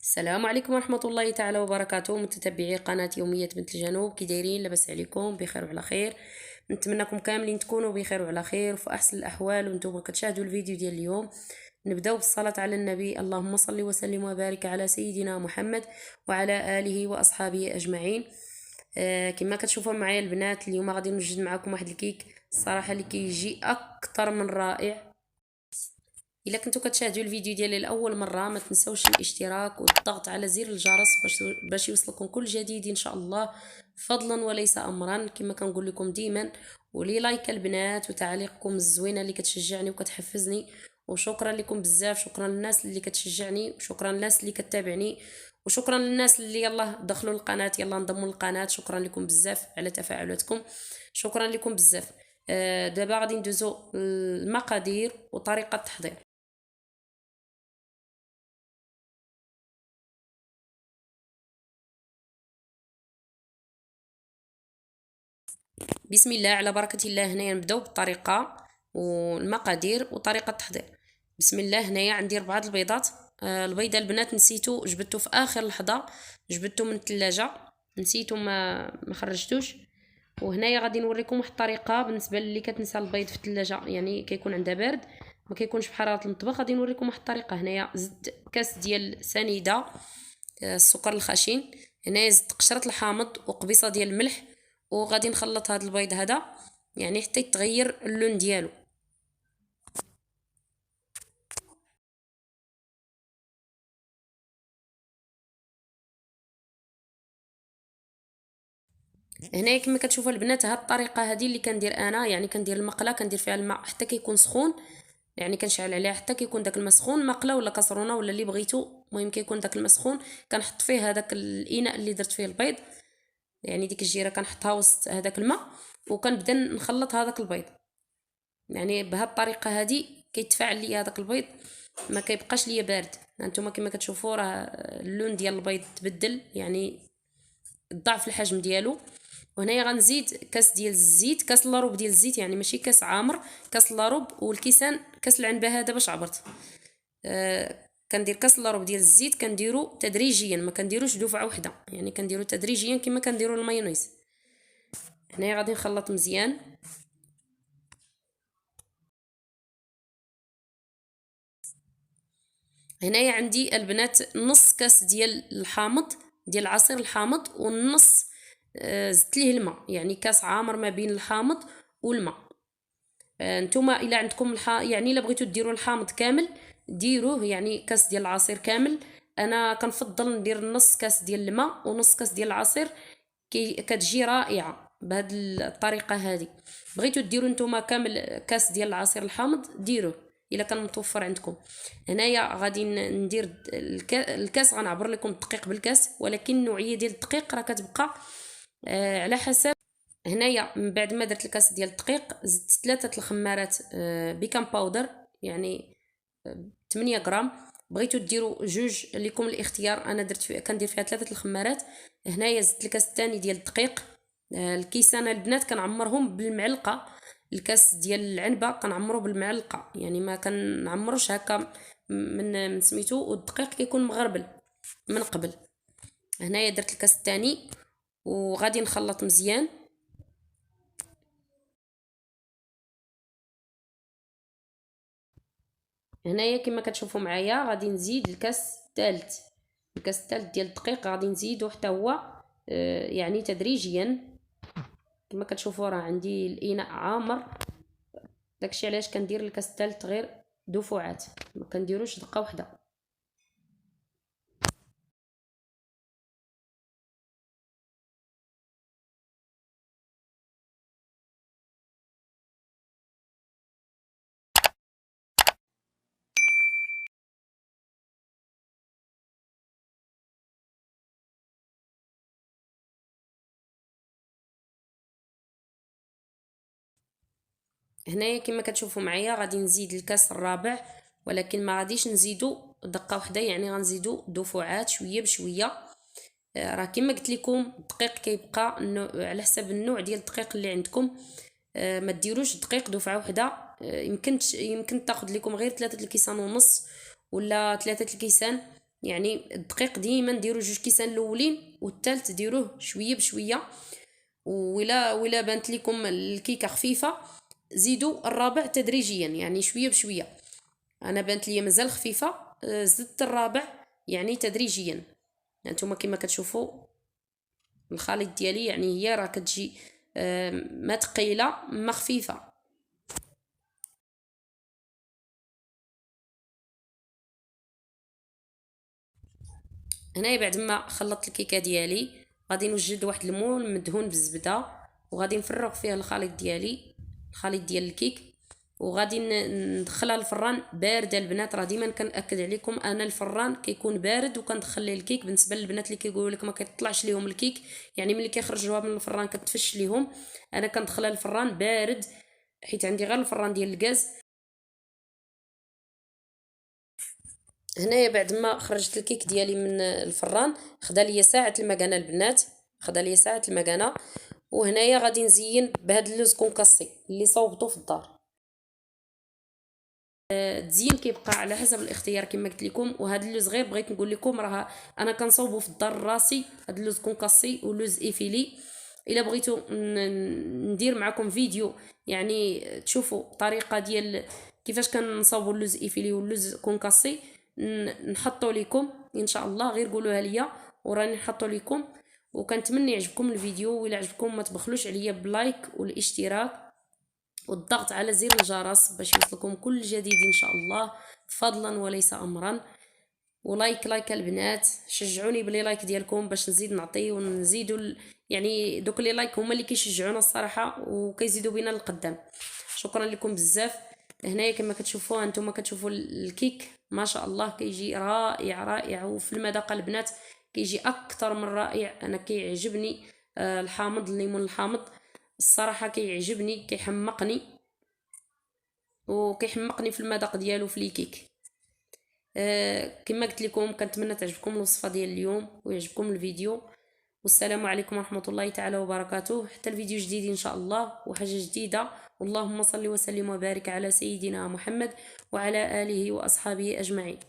السلام عليكم ورحمة الله تعالى وبركاته، متتبعي قناة يومية بنت الجنوب. كي دايرين؟ لاباس عليكم؟ بخير وعلى خير. نتمنىكم كاملين تكونوا بخير وعلى خير وفي احسن الاحوال وانتم كتشاهدوا الفيديو ديال اليوم. نبداو بالصلاة على النبي. اللهم صل وسلم وبارك على سيدنا محمد وعلى اله واصحابه اجمعين. كما كتشوفوا معايا البنات، اليوم غادي نوجد معكم واحد الكيك الصراحه اللي كيجي اكثر من رائع. الا كنتو كتشاهدوا الفيديو ديالي لاول مره، ما تنسوش الاشتراك والضغط على زر الجرس باش يوصلكم كل جديد ان شاء الله، فضلا وليس امرا كما كنقول لكم ديما. ولي لايك البنات وتعليقكم الزوينه اللي كتشجعني وكتحفزني، وشكرا لكم بزاف. شكرا للناس اللي كتشجعني، وشكرا للناس اللي كتابعني، وشكرا للناس اللي يلا دخلوا القناه، يلا انضموا للقناه. شكرا لكم بزاف على تفاعلاتكم، شكرا لكم بزاف. دابا غادي ندوزو المقادير وطريقه التحضير. بسم الله على بركة الله. هنايا نبداو بالطريقة والمقادير وطريقة التحضير. بسم الله. هنايا عندي 4 البيضات. البيضة البنات نسيتو، جبدتو في اخر لحظة، جبدتو من الثلاجة، نسيتو ما خرجتوش. وهنايا غادي نوريكم واحد الطريقة بالنسبة للي كتنسى البيض في الثلاجة، يعني كيكون عندها بارد ما كيكونش بحرارة المطبخ. غادي نوريكم واحد الطريقة. هنايا زدت كاس ديال سنيدة السكر الخشن، هنايا زدت قشرة الحامض وقبيصة ديال الملح، وغادي نخلط هذا البيض هذا يعني حتى يتغير اللون ديالو. هنايا كما كتشوفوا البنات، هاد الطريقه هذه اللي كندير انا، يعني كندير المقله كندير فيها الماء حتى كيكون سخون، يعني كنشعل عليها حتى كيكون داك الماء سخون، مقله ولا كاسرونه ولا اللي بغيتو، المهم كيكون داك الماء سخون. كنحط فيه هذاك الاناء اللي درت فيه البيض، يعني ديك الجيره كنحطها وسط هذاك الماء، وكنبدا نخلط هذاك البيض. يعني بهاد الطريقه هذه كيتفاعل ليا هذاك البيض، ما كيبقاش ليا بارد. هانتوما كما كتشوفوا راه اللون ديال البيض تبدل، يعني ضعف الحجم ديالو. وهنايا غنزيد كاس ديال الزيت، كاس لاروب ديال الزيت، يعني ماشي كاس عامر، كاس لاروب. والكيسان كاس العنبه هذا باش عبرت. كندير كاس لاروب ديال الزيت، كنديرو تدريجيا، ما كنديروش دفعه واحده، يعني كنديرو تدريجيا كما كنديرو المايونيز. هنايا غادي نخلط مزيان. هنايا عندي البنات نص كاس ديال الحامض، ديال عصير الحامض، والنص زدت ليه الماء، يعني كاس عامر ما بين الحامض والماء. نتوما الا عندكم يعني الا بغيتو ديروا الحامض كامل ديروه، يعني كاس ديال العصير كامل. انا كنفضل ندير نص كاس ديال الماء ونص كاس ديال العصير، كتجي رائعه بهذه الطريقه هذه. بغيتو ديروا نتوما كامل كاس ديال العصير الحامض ديروه الا كان متوفر عندكم. هنايا غادي ندير الكاس، غنعبر لكم الدقيق بالكاس، ولكن النوعيه ديال الدقيق راه كتبقى على حسب. هنايا من بعد ما درت الكاس ديال الدقيق، زدت 3 الخمارات بيكان باودر، يعني 8 غرام. بغيتو ديروا جوج لكم الاختيار، انا درت كندير فيها 3 الخمارات. هنايا زدت الكاس الثاني ديال الدقيق. الكيسان البنات كنعمرهم بالمعلقه، الكاس ديال العنبه كنعمرو بالمعلقه، يعني ما كنعمروش هكا من سميتو، والدقيق كيكون مغربل من قبل. هنايا درت الكاس الثاني وغادي نخلط مزيان. هنايا كما كتشوفوا معايا غادي نزيد الكاس الثالث، الكاس الثالث ديال الدقيق غادي نزيدو حتى هو يعني تدريجيا. كما كتشوفوا راه عندي الاناء عامر، داكشي علاش كندير الكاس الثالث غير دفعات، ما كنديروش دقه واحده. هنايا كما كتشوفوا معايا غادي نزيد الكاس الرابع، ولكن ما غاديش نزيدو دقه واحده، يعني غنزيدو دفعات شويه بشويه. راه كما قلت لكم الدقيق كيبقى على حسب النوع ديال الدقيق اللي عندكم. ما ديروش دقيق دفعه واحده. يمكن تاخذ لكم غير 3 الكيسان ونص ولا 3 الكيسان، يعني الدقيق ديما ديروا 2 كيسان الاولين، والثالث ديروه شويه بشويه. ولا بانت لكم الكيكه خفيفه زيدوا الرابع تدريجيا، يعني شويه بشويه. انا بانت لي مازال خفيفه، زدت الرابع يعني تدريجيا. انتما كما كتشوفوا الخليط ديالي يعني هي راه كتجي ما ثقيله ما خفيفه. هنايا بعد ما خلطت الكيكه ديالي غادي نوجد واحد المول مدهون بالزبده، وغادي نفرغ فيه الخليط ديالي، الخليط ديال الكيك، وغادي ندخلها للفران بارده. البنات راه ديما كنأكد عليكم انا الفران كيكون بارد وكندخل ليه الكيك. بالنسبه للبنات اللي كيقولوا لك ما كيطلعش ليهم الكيك، يعني ملي كيخرجوها من الفران كتفش ليهم، انا كندخلها للفران بارد حيت عندي غير الفران ديال الغاز. هنايا بعد ما خرجت الكيك ديالي من الفران خدا ليا ساعه المكانه البنات، خدا ليا ساعه المكانه. وهنايا غادي نزين بهاد اللوز كونكاسي اللي صوبته في الدار. التزيين كيبقى على حسب الاختيار كما قلت لكم. وهاد اللوز غير بغيت نقول لكم راه انا كنصوبو في الدار راسي، هاد اللوز كونكاسي ولوز ايفيلي. الا بغيتو ندير معكم فيديو يعني تشوفوا الطريقه ديال كيفاش كنصاوبوا اللوز ايفيلي واللوز كونكاسي، نحطو لكم ان شاء الله. غير قولوها ليا وراني نحطو لكم. وكنتمنى يعجبكم الفيديو، وإلا عجبكم ما تبخلوش عليا بلايك والاشتراك والضغط على زر الجرس باش يوصلكم كل جديد ان شاء الله، فضلا وليس امرا. ولايك البنات، شجعوني بلي لايك ديالكم باش نزيد نعطي ونزيدوا يعني دوك لي لايك هما اللي كيشجعونا الصراحه وكيزيدوا بينا للقدام. شكرا لكم بزاف. هنايا كما كتشوفوا انتم كتشوفوا الكيك ما شاء الله كيجي رائع رائع، وفي المذاق البنات كيجي اكثر من رائع. انا كيعجبني الحامض، الليمون الحامض الصراحه كيعجبني، كيحمقني وكيحمقني في المذاق ديالو في الكيك. كما قلت لكم كنتمنى تعجبكم الوصفه ديال اليوم ويعجبكم الفيديو. والسلام عليكم ورحمه الله تعالى وبركاته، حتى الفيديو جديد ان شاء الله وحاجه جديده. اللهم صل وسلم وبارك على سيدنا محمد وعلى اله واصحابه اجمعين.